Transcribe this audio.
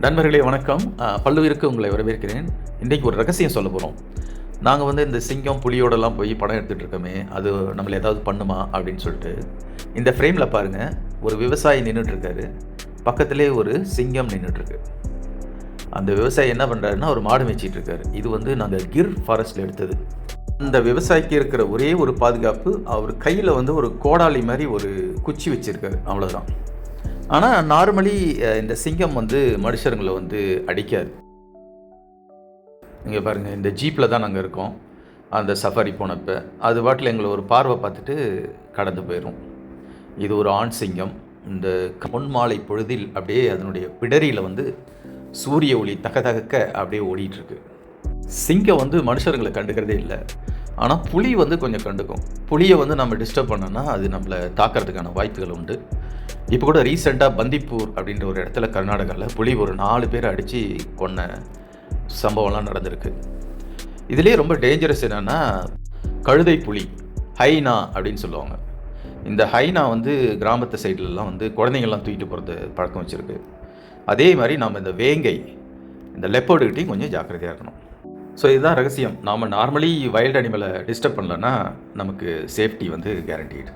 நண்பர்களே வணக்கம். பல்லுயிருக்கு உங்களை வரவேற்கிறேன். இன்றைக்கு ஒரு ரகசியம் சொல்ல போகிறோம். நாங்கள் இந்த சிங்கம் புலியோடலாம் போய் படம் எடுத்துகிட்டு இருக்கோமே, அது நம்மளை ஏதாவது பண்ணுமா அப்படின்னு சொல்லிட்டு. இந்த ஃப்ரேமில் பாருங்கள், ஒரு விவசாயி நின்றுட்டுருக்காரு, பக்கத்திலே ஒரு சிங்கம் நின்றுட்டுருக்கு. அந்த விவசாயி என்ன பண்ணுறாருன்னா, ஒரு மாடு மேய்ச்சிட்டு இருக்காரு. இது நாங்கள் கிர் ஃபாரஸ்ட்டில் எடுத்தது. அந்த விவசாயிக்கு இருக்கிற ஒரே ஒரு பாதுகாப்பு, அவர் கையில் ஒரு கோடாலி மாதிரி ஒரு குச்சி வச்சுருக்காரு, அவ்வளோதான். ஆனால் நார்மலி இந்த சிங்கம் மனுஷருங்களை அடிக்காது. இங்கே பாருங்கள், இந்த ஜீப்பில் தான் நாங்கள் இருக்கோம். அந்த சஃபாரி போனப்போ அது பாட்டில் எங்களை ஒரு பார்வை பார்த்துட்டு கடந்து போயிடும். இது ஒரு ஆண் சிங்கம். இந்த பொன்மாலை பொழுதில் அப்படியே அதனுடைய பிடரியில் சூரிய ஒளி தகதகக்க அப்படியே ஓடிட்டுருக்கு. சிங்கம் மனுஷர்களை கண்டுக்கிறதே இல்லை. ஆனால் புலி கொஞ்சம் கண்டுக்கும். புலியை நம்ம டிஸ்டர்ப் பண்ணோன்னா அது நம்மளை தாக்கிறதுக்கான வாய்ப்புகள் உண்டு. இப்போ கூட ரீசெண்டாக பந்திப்பூர் அப்படின்ற ஒரு இடத்துல கர்நாடகாவில் புலி ஒரு 4 பேரை அடித்து கொன்ன சம்பவம்லாம் நடந்திருக்கு. இதுலேயே ரொம்ப டேஞ்சரஸ் என்னென்னா கழுதை புலி, ஹைனா அப்படின்னு சொல்லுவாங்க. இந்த ஹைனா கிராமத்து சைட்லலாம் குழந்தைங்கள்லாம் தூக்கிட்டு போகிறது பழக்கம் வச்சுருக்கு. அதே மாதிரி நாம் இந்த வேங்கை, இந்த லெப்பர்டுகிட்டையும் கொஞ்சம் ஜாக்கிரதையாக இருக்கணும். ஸோ இதுதான் ரகசியம். நாம் நார்மலி வைல்டு அனிமலை டிஸ்டர்ப் பண்ணலன்னா நமக்கு சேஃப்டி கேரண்டீடு.